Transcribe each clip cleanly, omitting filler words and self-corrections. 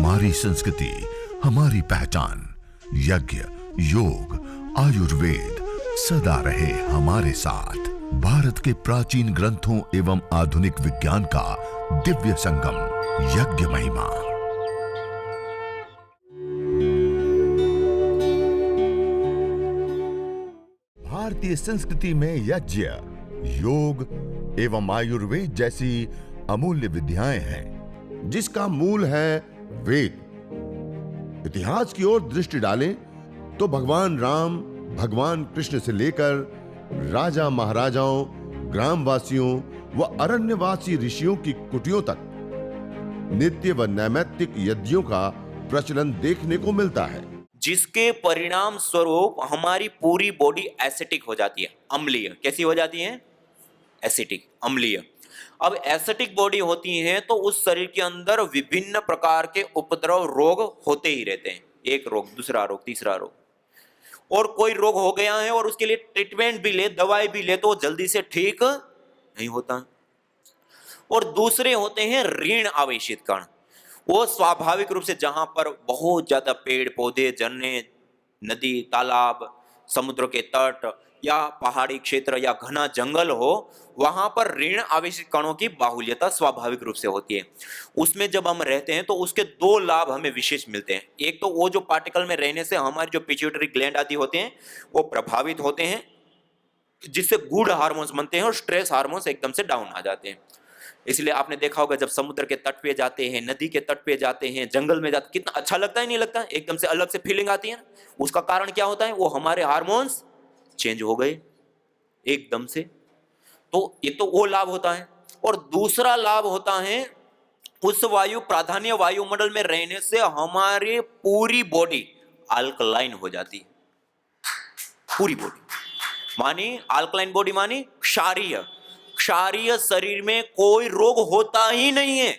हमारी संस्कृति, हमारी पहचान। यज्ञ, योग, आयुर्वेद सदा रहे हमारे साथ। भारत के प्राचीन ग्रंथों एवं आधुनिक विज्ञान का दिव्य संगम, यज्ञ महिमा। भारतीय संस्कृति में यज्ञ, योग एवं आयुर्वेद जैसी अमूल्य विद्याएं हैं, जिसका मूल है वेद। इतिहास की ओर दृष्टि डालें तो भगवान राम, भगवान कृष्ण से लेकर राजा महाराजाओं, ग्रामवासियों व अरण्यवासी ऋषियों की कुटियों तक नित्य व नैमित्तिक यज्ञों का प्रचलन देखने को मिलता है, जिसके परिणाम स्वरूप हमारी पूरी बॉडी एसिडिक हो जाती है, अम्लीय। कैसी हो जाती है? एसिडिक, अम्लीय। अब एसिडिक बॉडी होती है तो उस शरीर के अंदर विभिन्न प्रकार के उपद्रव, रोग होते ही रहते हैं। एक रोग, दूसरा रोग, तीसरा रोग। और कोई रोग हो गया है और उसके लिए ट्रीटमेंट भी ले, दवाई भी ले, तो वो जल्दी से ठीक नहीं होता। और दूसरे होते हैं ऋण आवेशित कण। वो स्वाभाविक रूप से जहां पर बहुत ज्यादा पेड़ पौधे, झरने, नदी, तालाब, समुद्र के तट या पहाड़ी क्षेत्र या घना जंगल हो, वहां पर ऋण आवेशित कणों की बाहुल्यता स्वाभाविक रूप से होती है। उसमें जब हम रहते हैं तो उसके दो लाभ हमें विशेष मिलते हैं। एक तो वो जो पार्टिकल में रहने से हमारी जो पिट्यूटरी ग्लैंड आदि होते हैं वो प्रभावित होते हैं, जिससे गुड हार्मोन्स बनते हैं और स्ट्रेस हार्मोन्स एकदम से डाउन आ जाते हैं। इसलिए आपने देखा होगा जब समुद्र के तट पे जाते हैं, नदी के तट पे जाते हैं, जंगल में जाते, कितना अच्छा लगता है, नहीं लगता? एकदम से अलग से फीलिंग आती है ना। उसका कारण क्या होता है? वो हमारे हार्मोन्स चेंज हो गए एकदम से। तो ये तो वो लाभ होता है। और दूसरा लाभ होता है उस वायु प्राधान्य वायुमंडल में रहने से हमारी पूरी बॉडी अल्कलाइन हो जाती है। पूरी बॉडी मानी अल्कलाइन बॉडी, मानी क्षारीय। क्षारीय शरीर में कोई रोग होता ही नहीं है।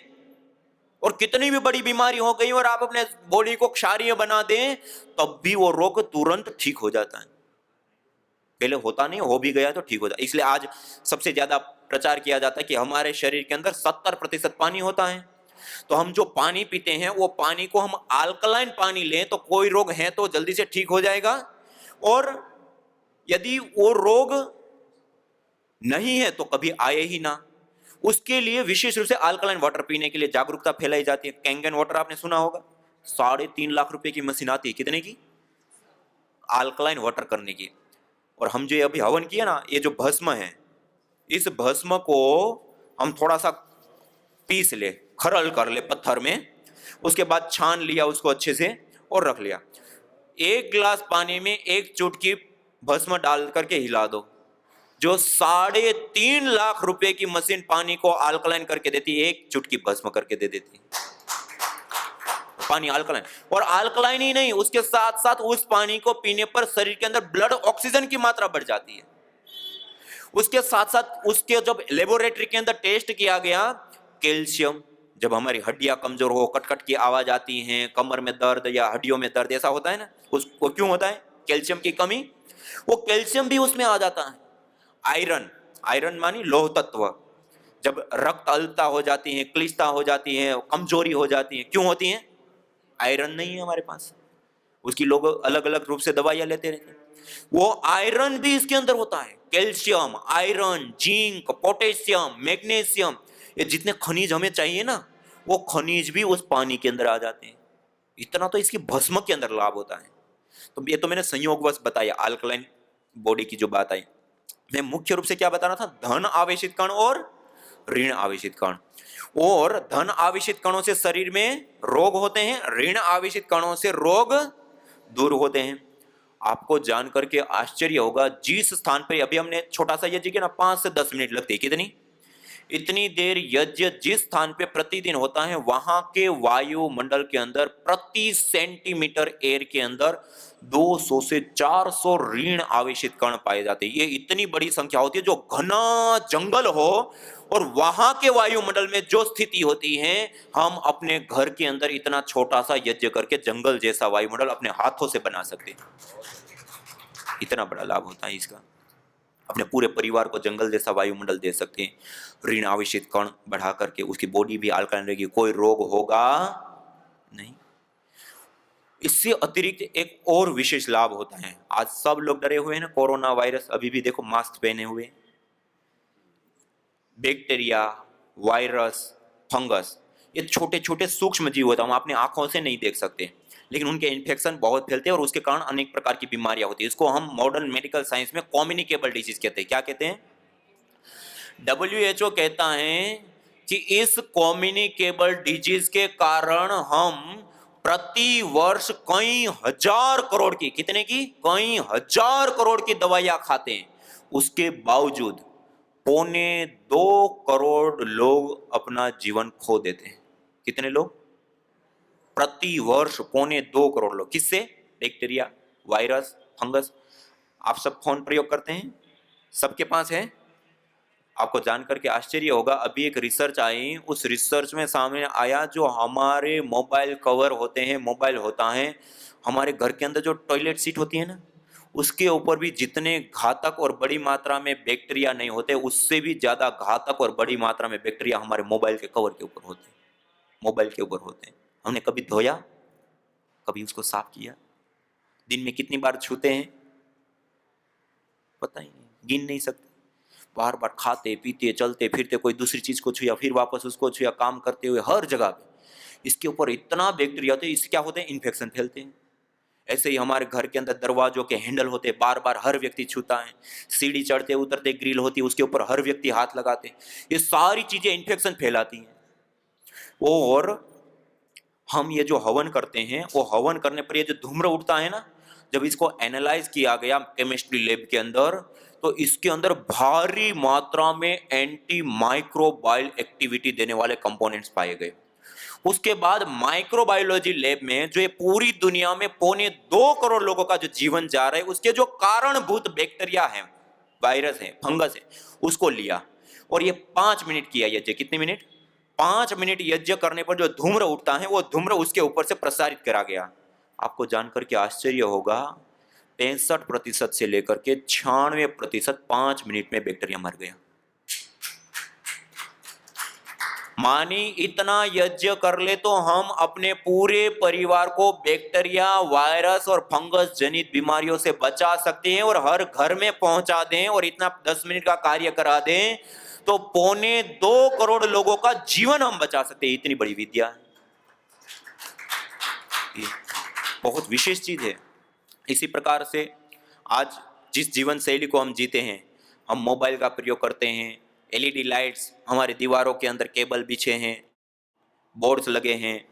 और कितनी भी बड़ी बीमारी हो गई और आप अपने बॉडी को क्षारीय बना दें तब भी वो रोग तुरंत ठीक हो जाता है। पहले होता नहीं, हो भी गया तो ठीक हो जाता। इसलिए आज सबसे ज्यादा प्रचार किया जाता है कि हमारे शरीर के अंदर 70% पानी होता है। तो हम जो पानी पीते हैं वो पानी को हम अल्कलाइन पानी लें तो कोई रोग है तो जल्दी से ठीक हो जाएगा। और यदि वो रोग नहीं है तो कभी आए ही ना। उसके लिए विशेष रूप से अल्कलाइन वाटर पीने के लिए जागरूकता फैलाई जाती है। कैंगन वाटर आपने सुना होगा, 3.5 लाख रुपए की मशीन आती है। कितने की? अल्कलाइन वाटर करने की। और हम जो अभी हवन किया ना, ये जो भस्म है, इस भस्म को हम थोड़ा सा पीस ले, खरल कर ले पत्थर में, उसके बाद छान लिया उसको अच्छे से और रख लिया। 1 गिलास पानी में 1 चुटकी भस्म डाल करके हिला दो। जो 3.5 लाख रुपए की मशीन पानी को अल्कलाइन करके देती है, 1 चुटकी भस्म करके दे देती है। पानी अल्कलाइन। और अल्कलाइन ही नहीं, उसके साथ साथ उस पानी को पीने पर शरीर के अंदर ब्लड ऑक्सीजन की मात्रा बढ़ जाती है। उसके साथ साथ उसके जब लेबोरेटरी के अंदर टेस्ट किया गया, कैल्शियम, जब हमारी हड्डियां कमजोर हो, कटकट की आवाज आती है, कमर में दर्द या हड्डियों में दर्द ऐसा होता है ना, उसको क्यों होता है? कैल्शियम की कमी। वो कैल्शियम भी उसमें आ जाता है। आयरन, आयरन मानी लौह तत्व, जब रक्त अल्पता हो जाती है, क्लिष्टता हो जाती है, कमजोरी हो जाती है, क्यों होती है? आयरन नहीं है हमारे पास। उसकी लोग अलग अलग रूप से दवाइयां लेते रहते हैं। वो आयरन भी इसके अंदर होता है। Calcium, iron, zinc, potassium, magnesium, ये जितने खनिज हमें चाहिए ना, वो खनिज भी उस पानी के अंदर आ जाते हैं। इतना तो इसकी भस्म के अंदर लाभ होता है। तो ये तो मैंने संयोगवश बताया, अल्कलाइन बॉडी की जो बात आई। मैं मुख्य रूप से क्या बता रहा था? धन आवेशित कण और ऋण आवेशित कण। और धन आवेशित कणों से शरीर में रोग होते हैं, ऋण आवेशित कणों से रोग दूर होते हैं। आपको जानकर के आश्चर्य होगा, जिस स्थान पे अभी हमने छोटा सा यज्ञ किया ना, 5 से 10 मिनट लगते हैं। कितनी? इतनी देर यज्ञ जिस स्थान पे प्रतिदिन होता है, वहां के वायुमंडल के अंदर प्रति सेंटीमीटर एयर के अंदर 200 से 400 ऋण आवेशित कण पाए जाते हैं। ये इतनी बड़ी संख्या होती है। जो घना जंगल हो और वहां के वायुमंडल में जो स्थिति होती है, हम अपने घर के अंदर इतना छोटा सा यज्ञ करके जंगल जैसा वायुमंडल अपने हाथों से बना सकते हैं। इतना बड़ा लाभ होता है इसका। अपने पूरे परिवार को जंगल जैसा वायुमंडल दे सकते हैं। ऋण आवेशित कण बढ़ा करके उसकी बॉडी भी अल्कलाइन रहेगी, कोई रोग होगा नहीं। इससे अतिरिक्त एक और विशेष लाभ होता है। आज सब लोग डरे हुए हैं ना कोरोना वायरस, अभी भी देखो मास्क पहने हुए। बैक्टीरिया, वायरस, फंगस, ये छोटे छोटे सूक्ष्म जीव होते हैं, हम अपनी आंखों से नहीं देख सकते, लेकिन उनके इन्फेक्शन बहुत फैलते हैं और उसके कारण अनेक प्रकार की बीमारियां होती है। इसको हम मॉडर्न मेडिकल साइंस में कम्युनिकेबल डिजीज कहते हैं। क्या कहते हैं? WHO कहता है कि इस कम्युनिकेबल डिजीज के कारण हम प्रति वर्ष कई हजार करोड़ की, कितने की? कई हजार करोड़ की दवाइयां खाते हैं। उसके बावजूद 1.25 करोड़ लोग अपना जीवन खो देते हैं। कितने लोग? प्रति वर्ष 1.25 करोड़ लोग। किससे? Bacteria, virus, fungus. आप सब फोन प्रयोग करते हैं, सबके पास है। आपको जानकर के आश्चर्य होगा, अभी एक रिसर्च आई, उस रिसर्च में सामने आया जो हमारे मोबाइल कवर होते हैं, मोबाइल होता है, हमारे घर के अंदर जो टॉयलेट सीट होती है ना, उसके ऊपर भी जितने घातक और बड़ी मात्रा में बैक्टीरिया नहीं होते, उससे भी ज्यादा घातक और बड़ी मात्रा में बैक्टीरिया हमारे मोबाइल के कवर के ऊपर होते हैं, मोबाइल के ऊपर होते हैं। हमने कभी धोया? कभी उसको साफ किया? दिन में कितनी बार छूते हैं? पता ही नहीं, गिन नहीं सकते। बार बार खाते पीते चलते फिरते कोई दूसरी चीज को छुआ, फिर वापस उसको छुआ, काम करते हुए हर जगह पे इसके ऊपर इतना बैक्टीरिया होते हैं, इससे क्या होते हैं? इन्फेक्शन फैलते हैं। ऐसे ही हमारे घर के अंदर दरवाजों के हैंडल होते हैं, बार बार हर व्यक्ति छूता है। सीढ़ी चढ़ते उतरते ग्रिल होती है, उसके ऊपर हर व्यक्ति हाथ लगाते हैं। ये सारी चीजें इन्फेक्शन फैलाती हैं। और हम ये जो हवन करते हैं, वो हवन करने पर ये जो धूम्र उठता है ना, जब इसको एनालाइज किया गया केमिस्ट्री लैब के अंदर, तो इसके अंदर भारी मात्रा में एंटी माइक्रोबायल एक्टिविटी देने वाले कंपोनेंट्स पाए गए। उसके बाद माइक्रोबायोलॉजी लैब में जो ये पूरी दुनिया में 2.25 करोड़ लोगों का जो जीवन जा रहा है, उसके जो कारणभूत बैक्टीरिया है, वायरस है, फंगस है, उसको लिया और ये 5 मिनट किया यज्ञ। कितने मिनट? 5 मिनट यज्ञ करने पर जो धूम्र उठता है, वो धूम्र उसके ऊपर से प्रसारित करा गया। आपको जानकर के आश्चर्य होगा, 65% से लेकर के 96% 5 मिनट में बैक्टीरिया मर गया। मानी इतना यज्ञ कर ले तो हम अपने पूरे परिवार को बैक्टीरिया, वायरस और फंगस जनित बीमारियों से बचा सकते हैं और हर घर में पहुंचा दें, और इतना 10 मिनट का कार्य करा दें तो 1.25 करोड़ लोगों का जीवन हम बचा सकते हैं। इतनी बड़ी विद्या है, बहुत विशेष चीज है। इसी प्रकार से आज जिस जीवन शैली को हम जीते हैं, हम मोबाइल का प्रयोग करते हैं, एलईडी लाइट्स, हमारे दीवारों के अंदर केबल बिछे हैं, बोर्ड्स लगे हैं,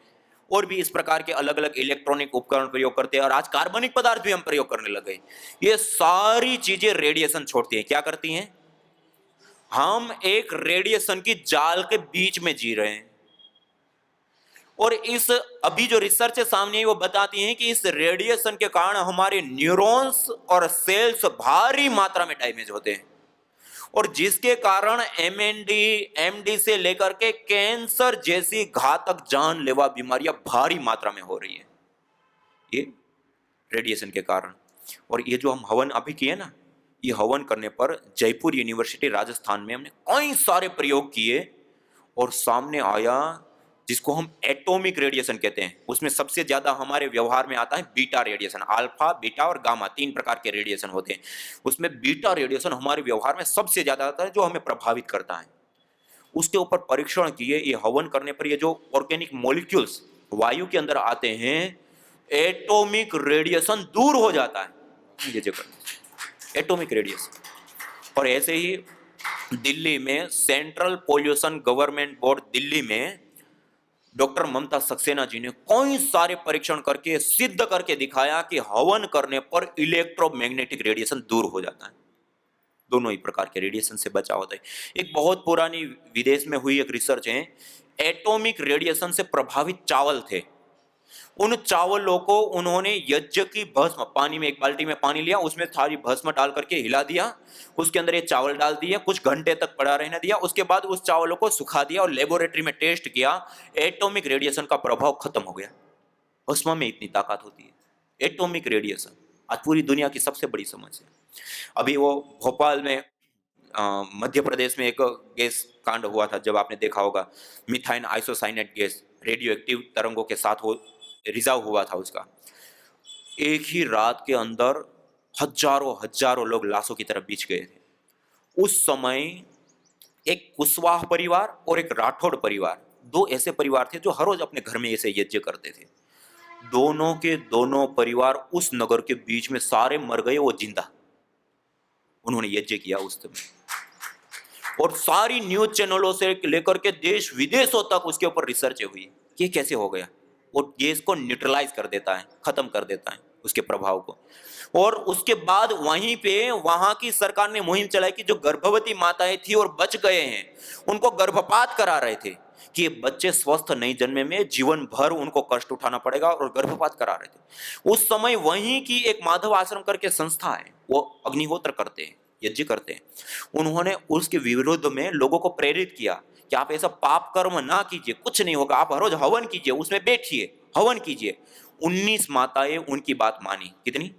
और भी इस प्रकार के अलग अलग इलेक्ट्रॉनिक उपकरण प्रयोग करते हैं, और आज कार्बनिक पदार्थ भी हम प्रयोग करने लगे। ये सारी चीजें रेडिएशन छोड़ती हैं। क्या करती हैं? हम एक रेडिएशन की जाल के बीच में जी रहे हैं, और इस अभी जो रिसर्च सामने है वो बताती हैं कि इस रेडिएशन के कारण हमारे न्यूरॉन्स और सेल्स भारी मात्रा में डैमेज होते हैं, और जिसके कारण एमडी से लेकर के कैंसर जैसी घातक जानलेवा बीमारियां भारी मात्रा में हो रही है, ये रेडिएशन के कारण। और ये जो हम हवन अभी किए ना, ये हवन करने पर जयपुर यूनिवर्सिटी राजस्थान में हमने कई सारे प्रयोग किए, और सामने आया जिसको हम एटॉमिक रेडिएशन कहते हैं। उसमें सबसे ज्यादा हमारे व्यवहार में आता है बीटा रेडिएशन। अल्फा, बीटा और गामा 3 प्रकार के रेडिएशन होते हैं। उसमें बीटा रेडिएशन हमारे व्यवहार में सबसे ज्यादा आता है, जो हमें प्रभावित करता है। उसके ऊपर परीक्षण किए। ये हवन करने पर ये जो ऑर्गेनिक मॉलिक्यूल्स वायु के अंदर आते हैं, एटॉमिक रेडिएशन दूर हो जाता है, ये जगह एटॉमिक रेडिएशन। और ऐसे ही दिल्ली में central pollution government board Delhi में डॉक्टर ममता सक्सेना जी ने कई सारे परीक्षण करके सिद्ध करके दिखाया कि हवन करने पर इलेक्ट्रोमैग्नेटिक रेडिएशन दूर हो जाता है। दोनों ही प्रकार के रेडिएशन से बचाव होता है। एक बहुत पुरानी विदेश में हुई एक रिसर्च है, एटॉमिक रेडिएशन से प्रभावित चावल थे। उन चावलों को उन्होंने यज्ञ की भस्म, पानी में, एक बाल्टी में पानी लिया, उसमें सारी भस्म डाल करके हिला दिया, उसके अंदर ये चावल डाल दिया, कुछ घंटे तक पड़ा रहने दिया, उसके बाद उस चावलों को सुखा दिया और लेबोरेटरी में टेस्ट किया। एटॉमिक रेडिएशन का प्रभाव खत्म हो गया। भस्म में इतनी ताकत होती है। एटॉमिक रेडिएशन आज पूरी दुनिया की सबसे बड़ी समस्या है। अभी वो भोपाल में मध्य प्रदेश में एक गैस कांड हुआ था, जब आपने देखा होगा, मिथाइन आइसोसाइनेट गैस, रेडियो एक्टिव तरंगों के साथ वो रिजर्व हुआ था उसका। एक ही रात के अंदर हजारों हजारों लोग लाशों की तरफ बिछ गए थे। उस समय एक कुशवाहा परिवार और एक राठौड़ परिवार, दो ऐसे परिवार थे जो हर रोज अपने घर में ऐसे यज्ञ करते थे। दोनों के दोनों परिवार उस नगर के बीच में सारे मर गए, वो जिंदा। उन्होंने यज्ञ किया उस समय, और सारी न्यूज चैनलों से लेकर के देश विदेशों तक उसके ऊपर रिसर्च हुई। ये कैसे हो गया? वो गैस को न्यूट्रलाइज कर देता है, खत्म कर देता है उसके प्रभाव को। और उसके बाद वहीं पे वहां की सरकार ने मुहिम चलाई कि जो गर्भवती माताएं थी और बच गए हैं उनको गर्भपात करा रहे थे कि ये बच्चे स्वस्थ नहीं जन्मे में जीवन भर उनको कष्ट उठाना पड़ेगा, और गर्भपात करा रहे थे। उस समय वहीं की एक माधव आश्रम करके संस्था है, वो अग्निहोत्र करते हैं, यज्ञ करते हैं। उन्होंने उसके विरोध में लोगों को प्रेरित किया कि आप ऐसा पाप कर्म ना कीजिए, कुछ नहीं होगा, आप हर रोज हवन कीजिए, उसमें बैठिए, हवन कीजिए। 19 माताएं उनकी बात मानी। कितनी?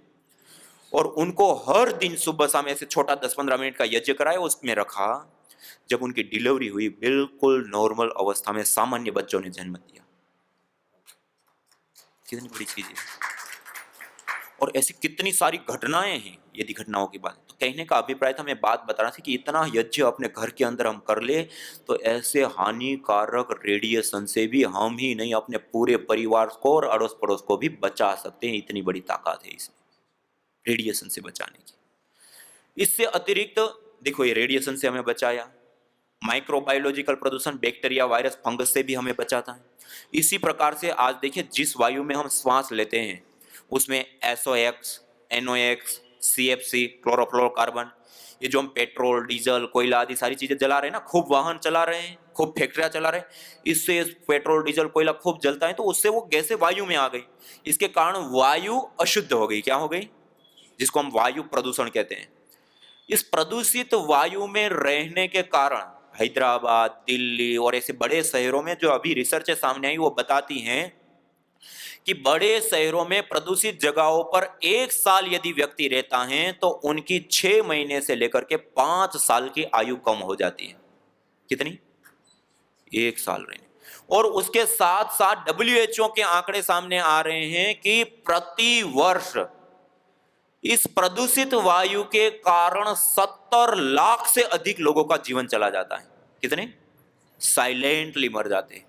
और उनको हर दिन सुबह शाम ऐसे छोटा 10-15 मिनट का यज्ञ कराया, उसमें रखा। जब उनकी डिलीवरी हुई, बिल्कुल नॉर्मल अवस्था में सामान्य बच्चों ने जन्म दिया। कितनी बड़ी चीज है। और ऐसी कितनी सारी घटनाएं हैं। यदि घटनाओं की बात, तो कहने का अभिप्राय था, मैं बात बता रहा था कि इतना यज्ञ अपने घर के अंदर हम कर ले तो ऐसे हानिकारक रेडिएशन से भी हम ही नहीं, अपने पूरे परिवार को और अड़ोस पड़ोस को भी बचा सकते हैं। इतनी बड़ी ताकत है इसमें, रेडिएशन से बचाने की। इससे अतिरिक्त देखो, ये रेडिएशन से हमें बचाया, माइक्रोबायोलॉजिकल प्रदूषण, बैक्टीरिया, वायरस, फंगस से भी हमें बचाता है। इसी प्रकार से आज देखिए, जिस वायु में हम श्वास लेते हैं उसमें SOx, NOx, CFC, क्लोरोफ्लोरोकार्बन, ये जो हम पेट्रोल, डीजल, कोयला आदि सारी चीजें जला रहे हैं ना, खूब वाहन चला रहे हैं, खूब फैक्ट्रियां चला रहे हैं, इससे पेट्रोल, डीजल, कोयला खूब जलता है, तो उससे वो गैसें वायु में आ गई। इसके कारण वायु अशुद्ध हो गई। क्या हो गई? जिसको हम वायु प्रदूषण कहते हैं। इस प्रदूषित वायु में रहने के कारण हैदराबाद, दिल्ली और ऐसे बड़े शहरों में, जो अभी रिसर्च सामने आई वो बताती हैं कि बड़े शहरों में प्रदूषित जगहों पर 1 साल यदि व्यक्ति रहता है तो उनकी 6 महीने से लेकर के 5 साल की आयु कम हो जाती है। कितनी? 1 साल रहने। और उसके साथ साथ WHO के आंकड़े सामने आ रहे हैं कि प्रति वर्ष इस प्रदूषित वायु के कारण 70 लाख से अधिक लोगों का जीवन चला जाता है। कितने? साइलेंटली मर जाते हैं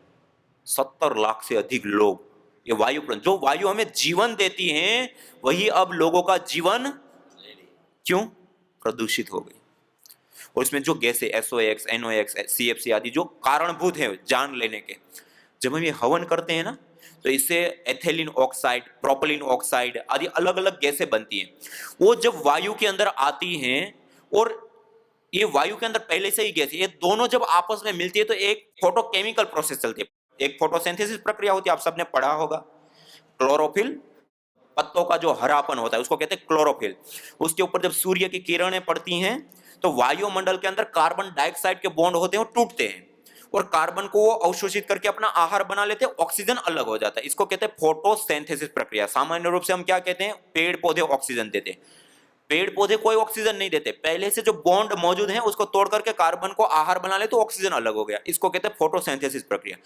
70 लाख से अधिक लोग। ये वायु, जो वायु हमें जीवन देती है, वही अब लोगों का जीवन क्यों प्रदूषित हो गई। और इसमें जो गैसें SOx, NOx, CFC आदि जो कारणभूत है जान लेने के, जब हम ये हवन करते हैं ना, तो इससे एथिलीन ऑक्साइड, प्रोपिलीन ऑक्साइड आदि अलग अलग गैसें बनती हैं। वो जब वायु के अंदर आती हैं, और ये वायु के अंदर पहले से ही गैस है, ये दोनों जब आपस में मिलती है तो एक फोटोकेमिकल प्रोसेस चलती है, एक फोटोसिंथेसिस प्रक्रिया होती है। आप सबने पढ़ा होगा, क्लोरोफिल, पत्तों का जो हरापन होता है उसको कहते हैं क्लोरोफिल। उसके ऊपर जब सूर्य की किरणें पड़ती हैं तो वायुमंडल के अंदर कार्बन डाइऑक्साइड के बॉन्ड होते हैं, वो टूटते हैं, और कार्बन को वो अवशोषित करके अपना आहार बना लेते हैं, ऑक्सीजन अलग हो जाता है। इसको कहते हैं फोटोसिंथेसिस प्रक्रिया। सामान्य रूप से हम क्या कहते हैं? पेड़ पौधे ऑक्सीजन देते हैं। पेड़ पौधे कोई ऑक्सीजन नहीं देते, पहले से जो बॉन्ड मौजूद है उसको तोड़ करके कार्बन को आहार बना ले तो ऑक्सीजन अलग हो गया। इसको कहते हैं फोटोसिंथेसिस प्रक्रिया।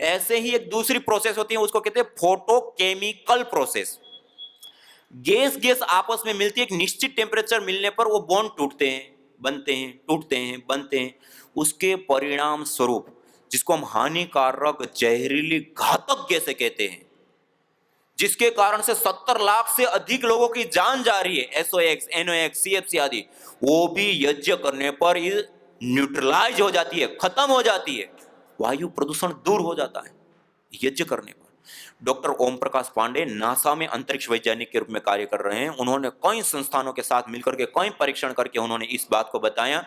ऐसे ही एक दूसरी प्रोसेस होती है, उसको कहते हैं फोटोकेमिकल प्रोसेस। गैस गैस आपस में मिलती है, एक निश्चित टेम्परेचर मिलने पर वो बॉन्ड टूटते हैं, बनते हैं, टूटते हैं, बनते हैं। उसके परिणाम स्वरूप, जिसको हम हानिकारक, जहरीली, घातक गैसें कहते हैं, जिसके कारण से 70 लाख से अधिक लोगों की जान जा रही है, SOx, NOx, CFC आदि, वो भी यज्ञ करने पर न्यूट्रलाइज हो जाती है, खत्म हो जाती है। वायु प्रदूषण दूर हो जाता है यज्ञ करने पर। डॉक्टर ओम प्रकाश पांडे नासा में अंतरिक्ष वैज्ञानिक के रूप में कार्य कर रहे हैं। उन्होंने कई संस्थानों के साथ मिलकर के कई परीक्षण करके उन्होंने इस बात को बताया,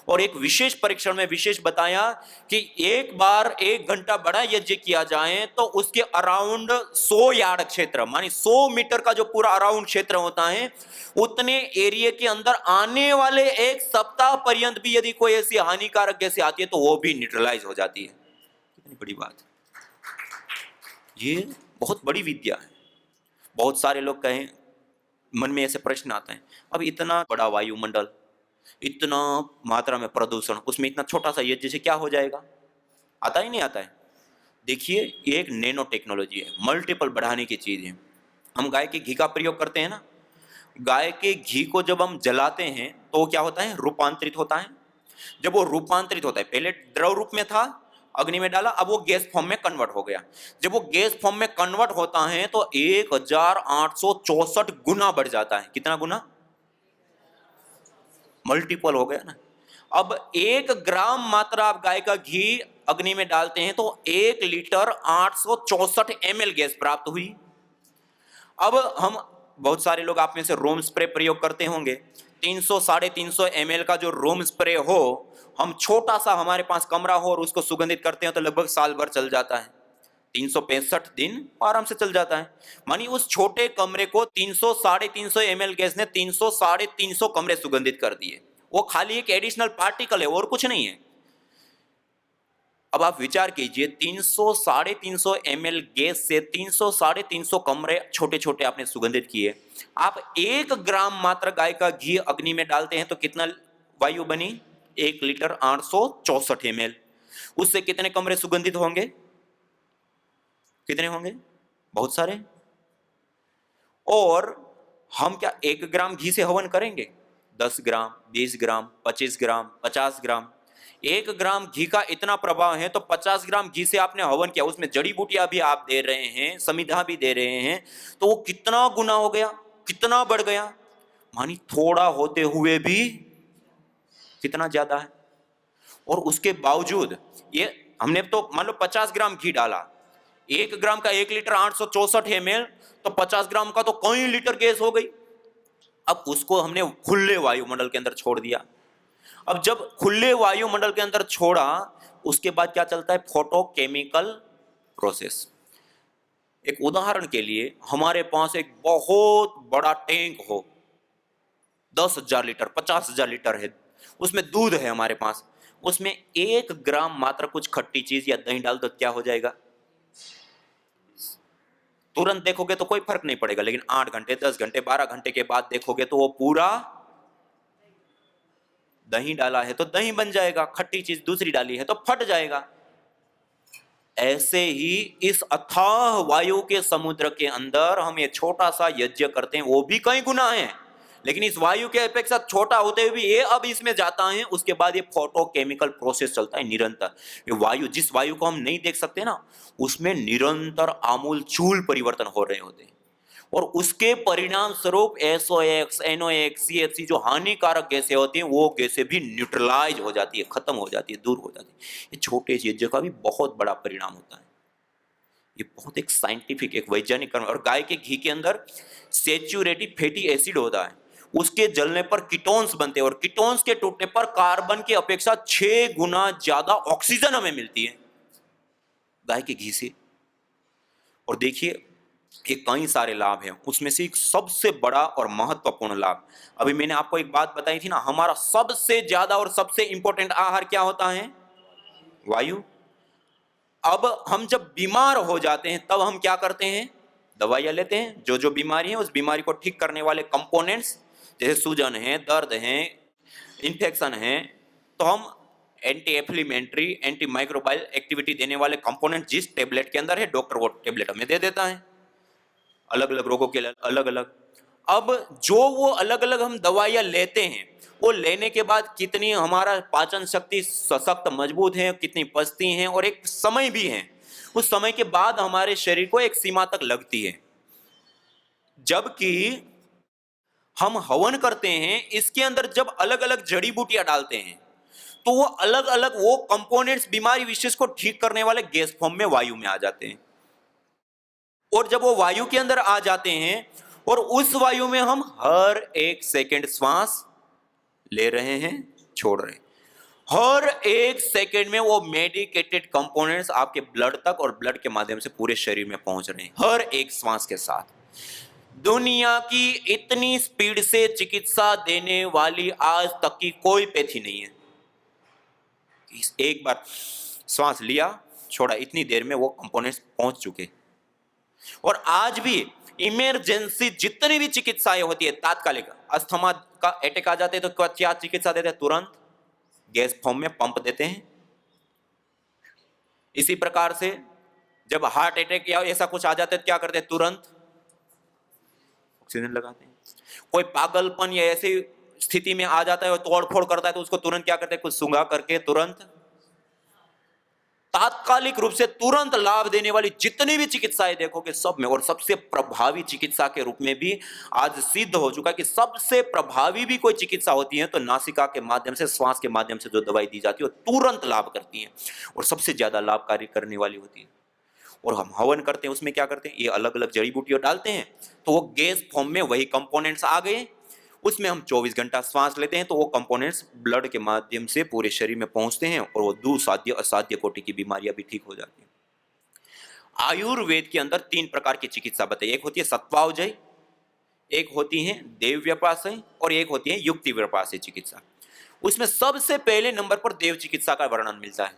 और एक विशेष परीक्षण में विशेष बताया कि एक बार 1 घंटा बड़ा यज्ञ किया जाए तो उसके अराउंड 100 यार्ड क्षेत्र, मानी 100 मीटर का जो पूरा अराउंड क्षेत्र होता है, उतने एरिया के अंदर आने वाले 1 सप्ताह पर्यंत भी यदि कोई ऐसी हानिकारक गैसें आती है तो वो भी न्यूट्रलाइज हो जाती है। कितनी बड़ी बात है, ये बहुत बड़ी विद्या है। बहुत सारे लोग कहें, मन में ऐसे प्रश्न आते हैं, अब इतना बड़ा वायुमंडल, इतना मात्रा में प्रदूषण, उसमें इतना छोटा सा यज्ञ से क्या हो जाएगा? आता ही नहीं आता है। देखिए ये एक नैनो टेक्नोलॉजी है, मल्टीपल बढ़ाने की चीज है। हम गाय के घी का प्रयोग करते हैं ना, गाय के घी को जब हम जलाते हैं तो वो क्या होता है, रूपांतरित होता है। जब वो रूपांतरित होता है, पहले द्रव रूप में था, अग्नि में डाला, अब वो गैस फॉर्म में कन्वर्ट हो गया। जब वो गैस फॉर्म में कन्वर्ट होता है तो 1864 गुना बढ़ जाता है। कितना गुना? मल्टीपल हो गया ना। अब 1 ग्राम मात्रा आप गाय का घी अग्नि में डालते हैं तो 1 लीटर 864 ml गैस प्राप्त हुई। अब हम, बहुत सारे लोग आप में से रूम स्प्रे प्रयोग करते होंगे। 300-350 ml का जो रूम स्प्रे हो, हम छोटा सा हमारे पास कमरा हो और उसको सुगंधित करते हैं तो लगभग साल भर चल जाता है। 365 दिन आराम से चल जाता है। मानी उस छोटे कमरे को 300-350 ml गैस ने 300-350 कमरे सुगंधित कर दिए। वो खाली एक एडिशनल पार्टिकल है और कुछ नहीं है। अब आप विचार कीजिए, 300-350 ml गैस से 300-350 कमरे छोटे छोटे आपने सुगंधित किए। आप 1 ग्राम मात्र गाय का घी अग्नि में डालते हैं तो कितना वायु बनी? 1 लीटर 864 ml। उससे कितने कमरे सुगंधित होंगे? कितने होंगे? बहुत सारे। और हम क्या 1 ग्राम घी से हवन करेंगे? 10 ग्राम, 20 ग्राम, 25 ग्राम, 50 ग्राम। 1 ग्राम घी का इतना प्रभाव है तो 50 ग्राम घी से आपने हवन किया, उसमें जड़ी बूटियां भी आप दे रहे हैं, समिधा भी दे रहे हैं, तो वो कितना गुना हो गया, कितना बढ़ गया। मानी थोड़ा होते हुए भी कितना ज्यादा है। और उसके बावजूद ये हमने तो मान लो 50 ग्राम घी डाला, 1 ग्राम का 1 लीटर 864 ml, तो 50 ग्राम का तो कई लीटर गैस हो गई। अब उसको हमने खुले वायुमंडल के अंदर छोड़ दिया। अब जब खुले वायुमंडल के अंदर छोड़ा, उसके बाद क्या चलता है? Photochemical process. एक उदाहरण के लिए, हमारे पास एक बहुत बड़ा टैंक हो, 10,000 लीटर, 50,000 लीटर है, उसमें दूध है हमारे पास, उसमें 1 ग्राम मात्र कुछ खट्टी चीज या दही डाल तो क्या हो जाएगा? तुरंत देखोगे तो कोई फर्क नहीं पड़ेगा, लेकिन 8 घंटे, 10 घंटे, 12 घंटे के बाद देखोगे तो वो पूरा दही डाला है तो दही बन जाएगा, खट्टी चीज दूसरी डाली है तो फट जाएगा। ऐसे ही इस अथाह वायु के समुद्र के अंदर हम ये छोटा सा यज्ञ करते हैं, वो भी कई गुना है, लेकिन इस वायु के अपेक्षा छोटा होते हुए भी ये अब इसमें जाता है। उसके बाद ये फोटोकेमिकल प्रोसेस चलता है निरंतर। ये वायु, जिस वायु को हम नहीं देख सकते ना, उसमें निरंतर आमूलचूल परिवर्तन हो रहे होते हैं, और उसके परिणाम स्वरूप SOx, NOx, CFC जो हानिकारक गैसें होती हैं, वो गैसें भी न्यूट्रलाइज हो जाती है, खत्म हो जाती है, दूर हो जाती है। ये छोटे यज्ञ का भी बहुत बड़ा परिणाम होता है। ये बहुत एक साइंटिफिक, एक वैज्ञानिक कर्म। और गाय के घी के अंदर सैचुरेटेड फैटी एसिड होता है, उसके जलने पर कीटोन्स बनते हैं, और कीटोन्स के टूटने पर कार्बन की अपेक्षा 6 गुना ज्यादा ऑक्सीजन हमें मिलती है गाय के घी से। और देखिए ये कई सारे लाभ हैं, उसमें से एक सबसे बड़ा और महत्वपूर्ण लाभ, अभी मैंने आपको एक बात बताई थी ना, हमारा सबसे ज्यादा और सबसे इंपॉर्टेंट आहार क्या होता है? वायु। अब हम जब बीमार हो जाते हैं तब हम क्या करते हैं? दवाइयां लेते हैं। जो जो बीमारी है उस बीमारी को ठीक करने वाले कंपोनेंट्स, जैसे सूजन है, दर्द है, इंफेक्शन है, तो हम एंटी एफ्लिमेंट्री, एंटी माइक्रोबाइल एक्टिविटी देने वाले कंपोनेंट जिस टेबलेट के अंदर है, डॉक्टर वो टेबलेट हमें दे देता है, अलग अलग रोगों के लिए अलग अलग। अब जो वो अलग अलग हम दवाइयां लेते हैं, वो लेने के बाद कितनी हमारा पाचन शक्ति सशक्त मजबूत है, कितनी पचती हैं, और एक समय भी है, उस समय के बाद हमारे शरीर को एक सीमा तक लगती है। जबकि हम हवन करते हैं, इसके अंदर जब अलग अलग जड़ी बूटियां डालते हैं तो वो अलग अलग वो कंपोनेंट्स बीमारी विशेष को ठीक करने वाले गैस फॉर्म में वायु में आ जाते हैं। और जब वो वायु के अंदर आ जाते हैं और उस वायु में हम हर 1 सेकंड श्वास ले रहे हैं, छोड़ रहे हैं, हर 1 सेकंड में वो मेडिकेटेड कंपोनेंट्स आपके ब्लड तक और ब्लड के माध्यम से पूरे शरीर में पहुंच रहे हैं, हर एक श्वास के साथ। दुनिया की इतनी स्पीड से चिकित्सा देने वाली आज तक की कोई पैथी नहीं है। एक बार श्वास लिया, छोड़ा, इतनी देर में वो कंपोनेंट्स पहुंच चुके। और आज भी इमरजेंसी जितनी भी चिकित्साएं होती है, तात्कालिक अस्थमा का अटैक आ जाते हैं तो क्या चिकित्सा देते हैं? तुरंत गैस फॉर्म में पंप देते हैं। इसी प्रकार से जब हार्ट अटैक या ऐसा कुछ आ जाता है तो क्या करते हैं? तुरंत ऑक्सीजन लगाते हैं। कोई पागलपन या ऐसी स्थिति में आ जाता है और तोड़फोड़ करता है तो उसको तुरंत क्या करते हैं? कुछ सूंघा करके तुरंत तात्कालिक रूप से तुरंत लाभ देने वाली जितनी भी चिकित्साएं देखोगे सब में, और सबसे प्रभावी चिकित्सा के रूप में भी आज सिद्ध हो चुका है कि सबसे प्रभावी भी कोई चिकित्सा होती है तो नासिका के माध्यम से, श्वास के माध्यम से जो दवाई दी जाती है वो तुरंत लाभ करती है और सबसे ज्यादा लाभकारी करने वाली होती है। और हम हवन करते हैं, उसमें क्या करते हैं? ये अलग अलग जड़ी बूटियां डालते हैं तो वो गैस फॉर्म में वही कंपोनेंट्स आ गए, उसमें हम 24 घंटा श्वास लेते हैं तो वो कंपोनेंट्स ब्लड के माध्यम से पूरे शरीर में पहुंचते हैं और वो दुसाध्य असाध्य कोटि की बीमारियां भी ठीक हो जाती हैं। आयुर्वेद के अंदर 3 प्रकार की चिकित्सा बताई, एक होती है सत्वावजय, एक होती है देव व्यपाशय और एक होती है युक्ति व्यपाशय चिकित्सा। उसमें सबसे पहले नंबर पर देव चिकित्सा का वर्णन मिलता है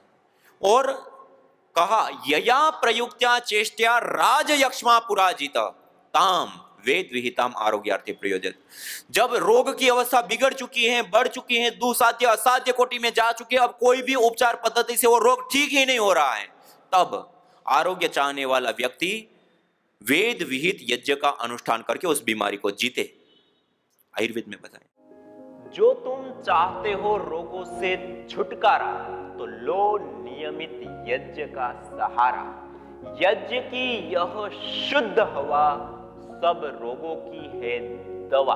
और कहा यया प्रयुक्त्या चेष्ट्या राजयक्ष्मा पुराजित ताम वेद विहिताम आरोग्यार्थे प्रयोजित। जब रोग की अवस्था बिगड़ चुकी है, बढ़ चुकी है, दुसाध्य असाध्य कोटि में जा चुकी है, अब कोई भी उपचार पद्धति से वो रोग ठीक ही नहीं हो रहा है, तब आरोग्य चाहने वाला व्यक्ति वेद विहित यज्ञ का अनुष्ठान करके उस बीमारी को जीते। आयुर्वेद में बताएं, जो तुम चाहते हो रोगों से छुटकारा तो लो नियमित यज्ञ का सहारा। यज्ञ की यह शुद्ध हवा सब रोगों की है दवा।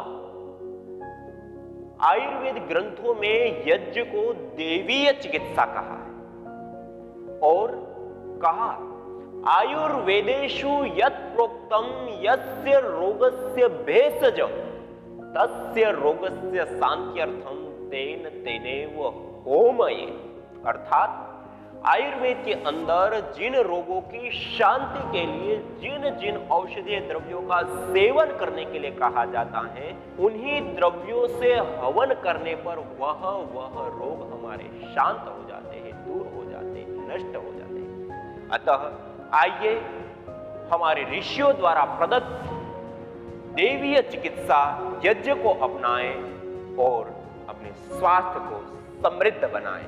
आयुर्वेद ग्रंथों में यज्ञ को देवीय चिकित्सा कहा है और कहा आयुर्वेदेषु यत् प्रोक्तम यस्य रोगस्य भेषजम तस्य रोगस्य शांत्यर्थम तेन तेनेव होमये। अर्थात आयुर्वेद के अंदर जिन रोगों की शांति के लिए जिन जिन औषधीय द्रव्यों का सेवन करने के लिए कहा जाता है, उन्हीं द्रव्यों से हवन करने पर वह रोग हमारे शांत हो जाते हैं, दूर हो जाते हैं, नष्ट हो जाते हैं। अतः आइए हमारे ऋषियों द्वारा प्रदत्त देवीय चिकित्सा यज्ञ को अपनाएं और अपने स्वास्थ्य को समृद्ध बनाएं।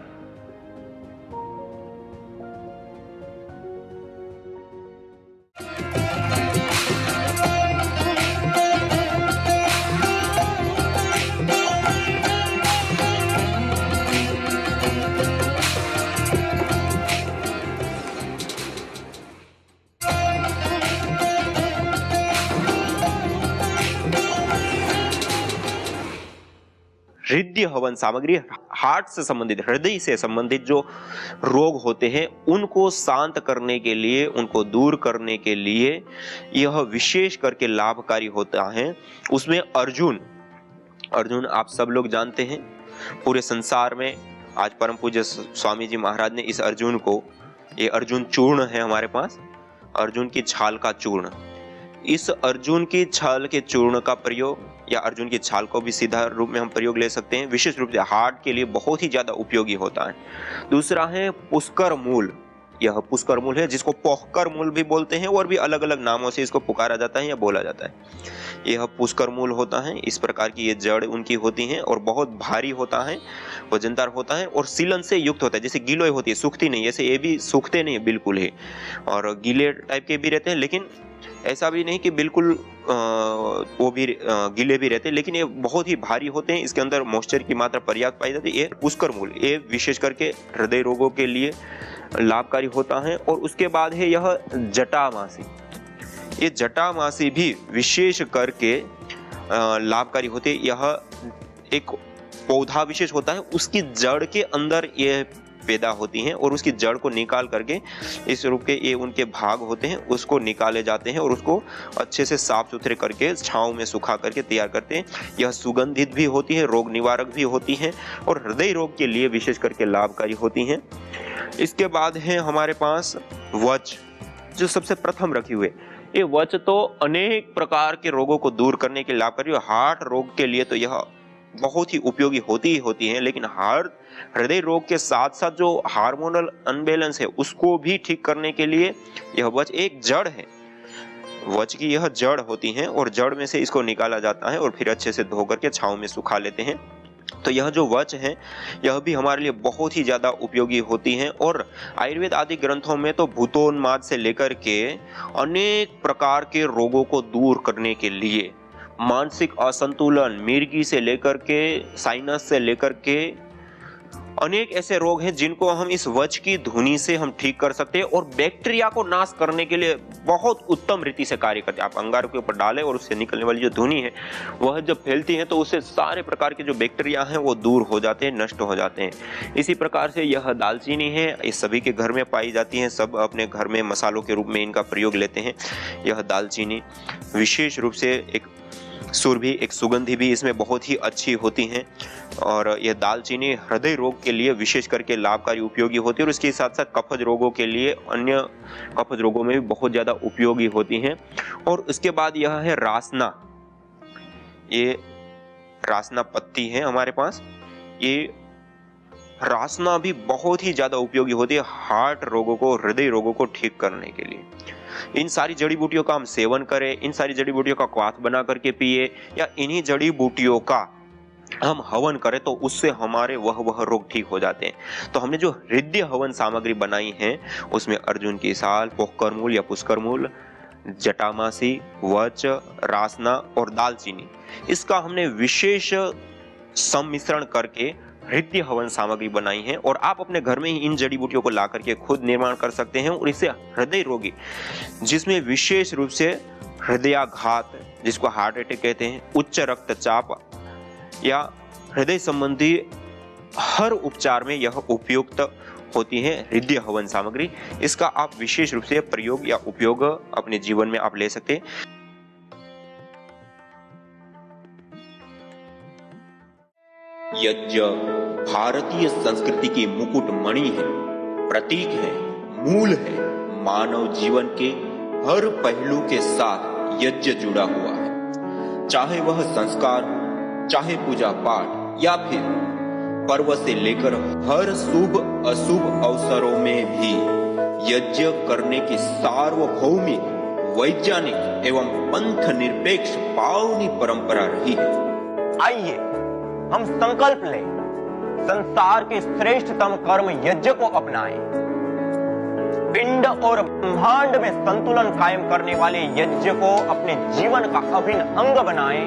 हृदय हवन सामग्री हार्ट से संबंधित, हृदय से संबंधित जो रोग होते हैं उनको शांत करने के लिए, उनको दूर करने के लिए यह विशेष करके लाभकारी होता है। उसमें अर्जुन आप सब लोग जानते हैं, पूरे संसार में आज परम पूज्य स्वामी जी महाराज ने इस अर्जुन को, ये अर्जुन चूर्ण है हमारे पास, अर्जुन की छाल का चूर्ण, इस अर्जुन की छाल के चूर्ण का प्रयोग या अर्जुन की छाल को भी सीधा रूप में हम प्रयोग ले सकते हैं, विशेष रूप से हार्ट के लिए बहुत ही ज्यादा उपयोगी होता है। दूसरा है पुष्कर मूल, यह पुष्कर मूल है जिसको पोहकर मूल भी बोलते हैं और भी अलग अलग नामों से इसको पुकारा जाता है या बोला जाता है। यह पुष्कर मूल होता है, इस प्रकार की ये जड़ उनकी होती हैं और बहुत भारी होता है, वजनदार होता है और सीलन से युक्त होता है। जैसे गिलोय होती है, सूखती नहीं, ऐसे ये भी सूखते नहीं बिल्कुल ही, और गीले टाइप के भी रहते हैं, लेकिन ऐसा भी नहीं कि बिल्कुल वो भी गीले भी रहते हैं, लेकिन ये बहुत ही भारी होते हैं। इसके अंदर मॉइस्चर की मात्रा पर्याप्त पाई जाती है। ये पुष्कर मूल, ये विशेष करके हृदय रोगों के लिए लाभकारी होता है। और उसके बाद है यह जटामासी, ये जटामासी भी विशेष करके लाभकारी होते हैं। यह एक पौधा विशेष होता है, उसकी जड़ के अंदर ये पैदा होती हैं और उसकी जड़ को निकाल करके इस रूप के ये उनके भाग होते हैं, उसको निकाले जाते हैं और उसको अच्छे से साफ सुथरे करके छांव में सुखा करके तैयार करते हैं। यह सुगंधित भी होती है, रोग निवारक भी होती हैं और हृदय रोग के लिए विशेष करके लाभकारी होती हैं। इसके बाद है हमारे पास वच, जो सबसे प्रथम रखी हुई। ये वच तो अनेक प्रकार के रोगों को दूर करने के लाभकारी, हार्ट रोग के लिए तो यह बहुत ही उपयोगी होती है, लेकिन हृदय रोग के साथ साथ जो हार्मोनल अनबैलेंस है उसको भी ठीक करने के लिए यह वच एक जड़ है। वच की यह जड़ होती है और जड़ में से इसको निकाला जाता है और फिर अच्छे से धो करके छांव में सुखा लेते हैं तो यह जो वच है यह भी हमारे लिए बहुत ही ज्यादा उपयोगी होती हैं। और आयुर्वेद आदि ग्रंथों में तो भूतोन्माद से लेकर के अनेक प्रकार के रोगों को दूर करने के लिए, मानसिक असंतुलन, मिर्गी से लेकर के साइनस से लेकर के अनेक ऐसे रोग हैं जिनको हम इस वच की धुनी से हम ठीक कर सकते हैं और बैक्टीरिया को नाश करने के लिए बहुत उत्तम रीति से कार्य करते हैं। आप अंगार के ऊपर डालें और उससे निकलने वाली जो धुनी है वह जब फैलती है तो उससे सारे प्रकार के जो बैक्टीरिया हैं वो दूर हो जाते हैं, नष्ट हो जाते हैं। इसी प्रकार से यह दालचीनी है, ये सभी के घर में पाई जाती है, सब अपने घर में मसालों के रूप में इनका प्रयोग लेते हैं। यह दालचीनी विशेष रूप से एक सुरभि, एक सुगंधी भी इसमें बहुत ही अच्छी होती हैं और यह दालचीनी हृदय रोग के लिए विशेष करके लाभकारी उपयोगी होती है और इसके साथ साथ कफज रोगों के लिए, अन्य कफज रोगों में भी बहुत ज़्यादा उपयोगी होती हैं। और उसके बाद यह है रासना। ये रासना पत्ती है हमारे पास, ये रासना भी बहुत ही ज़्यादा उपयोगी होती है हार्ट रोगों को, हृदय रोगों को ठीक करने के लिए। इन सारी जड़ी बूटियों का हम सेवन करें, इन सारी जड़ी बूटियों का क्वाथ बना करके पिए या इन्हीं जड़ी बूटियों का हम हवन करें तो उससे हमारे वह रोग ठीक हो जाते हैं। तो हमने जो हृदय हवन सामग्री बनाई है उसमें अर्जुन की साल, पोहकर मूल या पुष्कर मूल, जटामासी, वच, रासना और दालचीनी, इसका हमने विशेष सम्मिश्रण करके हृदय हवन सामग्री बनाई है और आप अपने घर में ही इन जड़ी बूटियों को ला करके खुद निर्माण कर सकते हैं। और इससे हृदय रोगी, जिसमें विशेष रूप से हृदयाघात, जिसको हार्ट अटैक कहते हैं, उच्च रक्तचाप या हृदय संबंधी हर उपचार में यह उपयुक्त होती है हृदय हवन सामग्री। इसका आप विशेष रूप से प्रयोग या उपयोग अपने जीवन में आप ले सकते हैं। यज्ञ भारतीय संस्कृति की मुकुट मणि है, प्रतीक है, मूल है। मानव जीवन के हर पहलू के साथ यज्ञ जुड़ा हुआ है, चाहे वह संस्कार, चाहे पूजा पाठ या फिर पर्व से लेकर हर शुभ अशुभ अवसरों में भी यज्ञ करने की सार्वभौमिक, वैज्ञानिक एवं पंथ निरपेक्ष पावनी परंपरा रही है। आइए हम संकल्प लें, संसार के श्रेष्ठतम कर्म यज्ञ को अपनाएं। पिंड और ब्रह्मांड में संतुलन कायम करने वाले यज्ञ को अपने जीवन का अभिन्न अंग बनाएं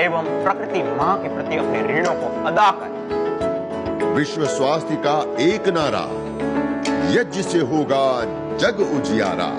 एवं प्रकृति मां के प्रति अपने ऋणों को अदा करें। विश्व स्वास्थ्य का एक नारा, यज्ञ से होगा जग उजियारा।